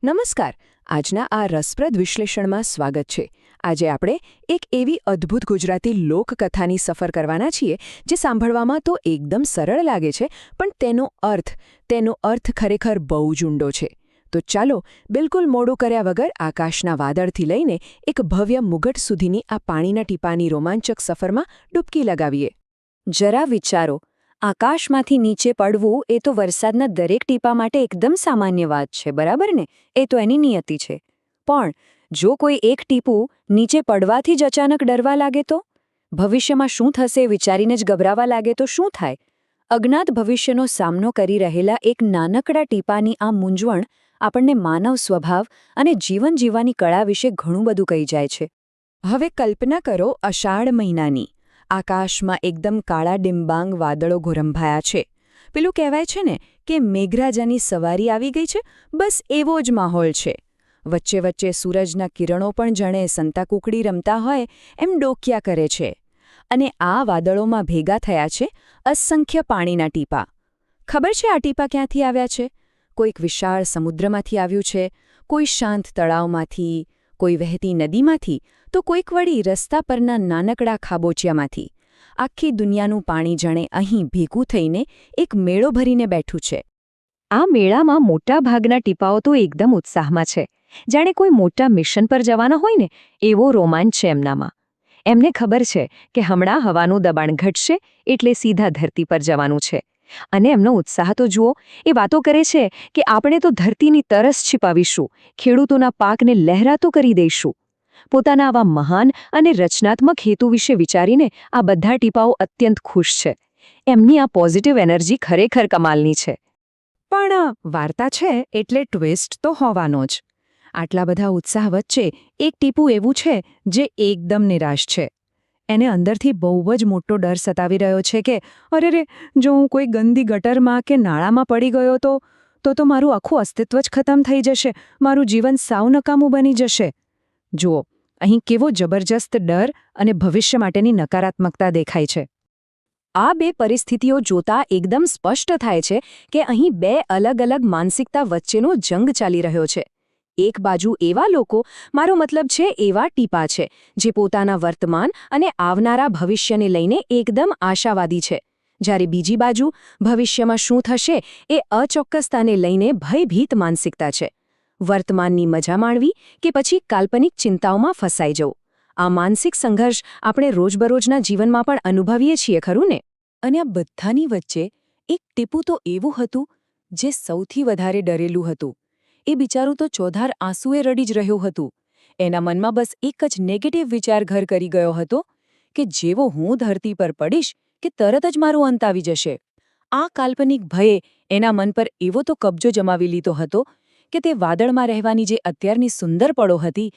નમસ્કાર. આજના આ રસપ્રદ વિશ્લેષણમાં સ્વાગત છે. આજે આપણે એક એવી અદ્ભુત ગુજરાતી લોકકથાની સફર કરવાના છીએ જે સાંભળવામાં તો એકદમ સરળ લાગે છે, પણ તેનો અર્થ ખરેખર બહુ જ ઊંડો છે. તો ચાલો બિલકુલ મોડું કર્યા વગર આકાશના વાદળથી લઈને એક ભવ્ય મુગટ સુધીની આ પાણીના ટીપાની રોમાંચક સફરમાં ડૂબકી લગાવીએ. જરા વિચારો, આકાશમાંથી નીચે પડવું એ તો વરસાદના દરેક ટીપા માટે એકદમ સામાન્ય વાત છે, બરાબર ને? એ તો એની નિયતિ છે. પણ જો કોઈ એક ટીપું નીચે પડવાથી જ અચાનક ડરવા લાગે તો? ભવિષ્યમાં શું થશે વિચારીને જ ગભરાવા લાગે તો શું થાય? અજ્ઞાત ભવિષ્યનો સામનો કરી રહેલા એક નાનકડા ટીપાની આ મૂંઝવણ આપણને માનવ સ્વભાવ અને જીવન જીવવાની કળા વિશે ઘણું બધું કહી જાય છે. હવે કલ્પના કરો અષાઢ મહિનાની. આકાશમાં એકદમ કાળા ડિંબાંગ વાદળો ઘોરંભાયા છે. પેલું કહેવાય છે ને કે મેઘરાજાની સવારી આવી ગઈ છે, બસ એવો જ માહોલ છે. વચ્ચે વચ્ચે સૂરજના કિરણો પણ જાણે સંતાકૂકડી રમતા હોય એમ ડોકિયા કરે છે. અને આ વાદળોમાં ભેગા થયા છે અસંખ્ય પાણીના ટીપા. ખબર છે આ ટીપા ક્યાંથી આવ્યા છે? કોઈક વિશાળ સમુદ્રમાંથી આવ્યું છે, કોઈ શાંત તળાવમાંથી, કોઈ વહેતી નદીમાંથી, તો કોઈક વળી રસ્તા પરના નાનકડા ખાબોચિયામાંથી. આખી દુનિયાનું પાણી જાણે અહીં ભેગું થઈને એક મેળો ભરીને બેઠું છે. આ મેળામાં મોટા ભાગના ટીપાઓ તો એકદમ ઉત્સાહમાં છે, જાણે કોઈ મોટા મિશન પર જવાના હોય ને એવો રોમાંચ છે એમનામાં. એમને ખબર છે કે હમણાં હવાનું દબાણ ઘટશે એટલે સીધા ધરતી પર જવાનું છે. અને એમનો ઉત્સાહ તો જુઓ, એ વાતો કરે છે કે આપણે તો ધરતીની તરસ છિપાવીશું, ખેડૂતોના પાકને લહેરાતો કરી દઈશું. પોતાના આવા મહાન અને રચનાત્મક હેતુ વિશે વિચારીને આ બધા ટીપાઓ અત્યંત ખુશ છે. એમની આ પોઝિટિવ એનર્જી ખરેખર કમાલની છે. પણ વાર્તા છે એટલે ટ્વિસ્ટ તો હોવાનો જ. આટલા બધા ઉત્સાહ વચ્ચે એક ટીપું એવું છે જે એકદમ નિરાશ છે. એને અંદરથી બહુ જ મોટો ડર સતાવી રહ્યો છે કે અરે રે, જો હું કોઈ ગંદી ગટરમાં કે નાળામાં પડી ગયો તો મારું આખું અસ્તિત્વ જ ખતમ થઈ જશે, મારું જીવન સાવ નકામું બની જશે. જુઓ, અહીં કેવો જબરજસ્ત ડર અને ભવિષ્ય માટેની નકારાત્મકતા દેખાય છે. આ બે પરિસ્થિતિઓ જોતા એકદમ સ્પષ્ટ થાય છે કે અહીં બે અલગ અલગ માનસિકતા વચ્ચેનો જંગ ચાલી રહ્યો છે. એક બાજુ એવા લોકો, મારો મતલબ છે એવા ટીપા છે જે પોતાના વર્તમાન અને આવનારા ભવિષ્યને લઈને એકદમ આશાવાદી છે, જ્યારે બીજી બાજુ ભવિષ્યમાં શું થશે એ અચોક્કસતાને લઈને ભયભીત માનસિકતા છે. વર્તમાનની મજા માણવી કે પછી કાલ્પનિક ચિંતાઓમાં ફસાઈ જવું, આ માનસિક સંઘર્ષ આપણે રોજબરોજના જીવનમાં પણ અનુભવીએ છીએ, ખરું ને? અને આ બધાની વચ્ચે એક ટીપું તો એવું હતું જે સૌથી વધારે ડરેલું હતું. એ બિચારું તો ચોધાર આંસુએ રડી જ રહ્યું હતું. એના મનમાં બસ એક જ નેગેટિવ વિચાર ઘર કરી ગયો હતો કે જેવો હું ધરતી પર પડીશ કે તરત જ મારો અંત આવી જશે. આ કાલ્પનિક ભયે એના મન પર એવો તો કબજો જમાવી લીધો હતો કે તે વાદળમાં રહેવાની જે અત્યારની સુંદર પળો હતી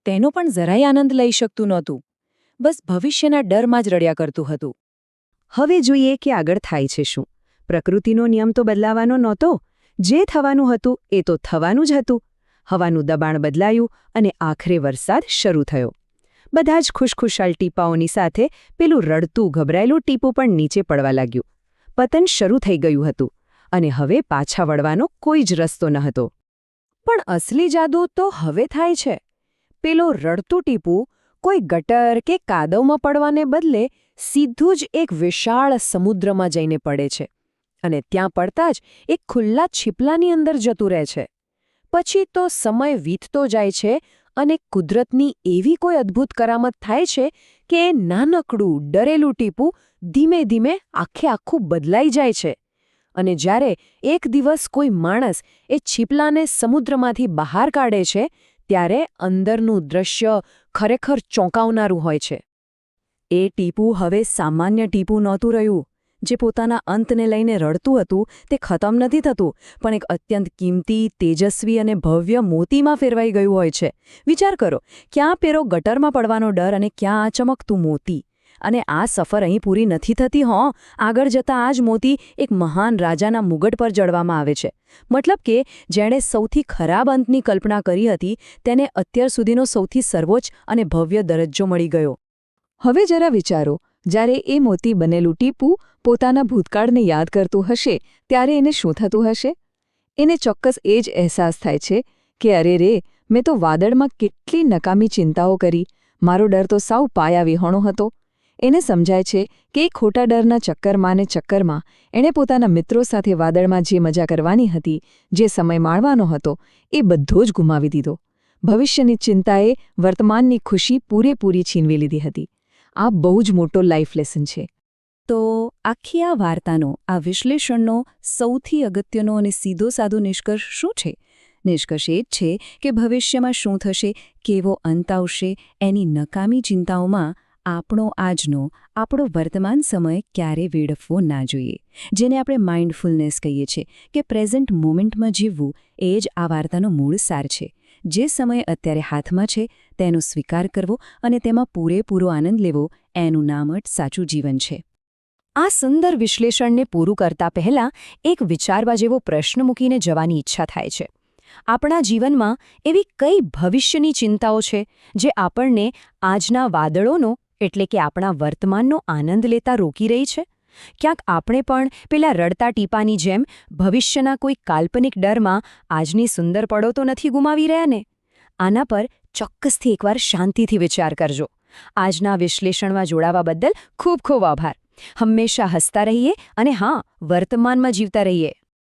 તેનો પણ જરાય આનંદ લઈ શકતું નહોતું. બસ ભવિષ્યના ડરમાં જ રડ્યા કરતું હતું. હવે જોઈએ કે આગળ થાય છે શું. પ્રકૃતિનો નિયમ તો બદલાવાનો નહોતો. જે થવાનું હતું એ તો થવાનું જ હતું. હવાનું દબાણ બદલાયું અને આખરે વરસાદ શરૂ થયો. બધા જ ખુશખુશાલ ટીપાઓની સાથે પેલું રડતું ગભરાયેલું ટીપું પણ નીચે પડવા લાગ્યું. પતન શરૂ થઈ ગયું હતું અને હવે પાછા વળવાનો કોઈ જ રસ્તો ન હતો. પણ અસલી જાદુ તો હવે થાય છે. પેલો રડતું ટીપું કોઈ ગટર કે કાદવમાં પડવાને બદલે સીધું જ એક વિશાળ સમુદ્રમાં જઈને પડે છે. અને ત્યાં પડતા જ એક ખુલ્લા છીપલાની અંદર જતું રહે છે. પછી તો સમય વીતતો જાય છે અને કુદરતની એવી કોઈ અદ્ભુત કરામત થાય છે કે નાનકડું ડરેલું ટીપું ધીમે ધીમે આખું બદલાઈ જાય છે. અને જ્યારે એક દિવસ કોઈ માણસ એ છીપલાને સમુદ્રમાંથી બહાર કાઢે છે ત્યારે અંદરનું દ્રશ્ય ખરેખર ચોંકાવનારું હોય છે. એ ટીપું હવે સામાન્ય ટીપું નહોતું રહ્યું જે પોતાના અંતને લઈને રડતું હતું. તે ખતમ નથી થતું, પણ એક અત્યંત કિંમતી, તેજસ્વી અને ભવ્ય મોતીમાં ફેરવાઈ ગયું હોય છે. વિચાર કરો, ક્યાં પેલો ગટરમાં પડવાનો ડર અને ક્યાં આ ચમકતું મોતી. અને આ સફર અહીં પૂરી નથી થતી. આગળ જતાં આ જ મોતી એક મહાન રાજાના મુગટ પર જડવામાં આવે છે. મતલબ કે જેણે સૌથી ખરાબ અંતની કલ્પના કરી હતી તેને અત્યાર સુધીનો સૌથી સર્વોચ્ચ અને ભવ્ય દરજ્જો મળી ગયો. હવે જરા વિચારો, જ્યારે એ મોતી બનેલું ટીપું પોતાના ભૂતકાળને યાદ કરતું હશે ત્યારે એને શું થતું હશે? એને ચોક્કસ એ જ અહેસાસ થાય છે કે અરે રે, મેં તો વાદળમાં કેટલી નકામી ચિંતાઓ કરી, મારો ડર તો સાવ પાયા વિહોણો હતો. એને સમજાય છે કે એ ખોટા ડરના ચક્કરમાં ને ચક્કરમાં એણે પોતાના મિત્રો સાથે વાદળમાં જે મજા કરવાની હતી, જે સમય માણવાનો હતો, એ બધો જ ગુમાવી દીધો. ભવિષ્યની ચિંતાએ વર્તમાનની ખુશી પૂરેપૂરી છીનવી લીધી હતી. આ બહુ જ મોટો લાઈફ લેસન છે. તો આખી આ વાર્તાનો, આ વિશ્લેષણનો સૌથી અગત્યનો અને સીધો સાદો નિષ્કર્ષ શું છે? નિષ્કર્ષ એ જ છે કે ભવિષ્યમાં શું થશે, કેવો અંત આવશે, એની નકામી ચિંતાઓમાં આપણો વર્તમાન સમય ક્યારે વેડફવો ના જોઈએ. જેને આપણે માઇન્ડફુલનેસ કહીએ છીએ કે પ્રેઝન્ટ મોમેન્ટમાં જીવવું, એ જ આ વાર્તાનો મૂળ સાર છે. જે સમય અત્યારે હાથમાં છે તેનો સ્વીકાર કરવો અને તેમાં પૂરેપૂરો આનંદ લેવો, એનું નામ જ સાચું જીવન છે. આ સુંદર વિશ્લેષણને પૂરું કરતા પહેલાં એક વિચારવા જેવો પ્રશ્ન મૂકીને જવાની ઈચ્છા થાય છે. આપણા જીવનમાં એવી કઈ ભવિષ્યની ચિંતાઓ છે જે આપણને આજના વાદળોનો એટલે કે આપણા વર્તમાનનો આનંદ લેતા રોકી રહી છે? ક્યાંક આપણે પણ પેલા રડતા ટીપાની જેમ ભવિષ્યના કોઈ કાલ્પનિક ડરમાં આજની સુંદર પળો તો નથી ગુમાવી રહ્યા ને? આના પર ચોક્કસથી એકવાર શાંતિથી વિચાર કરજો. આજના વિશ્લેષણમાં જોડાવા બદલ ખૂબ ખૂબ આભાર. હંમેશા હસતા રહીએ અને હા, વર્તમાનમાં જીવતા રહીએ.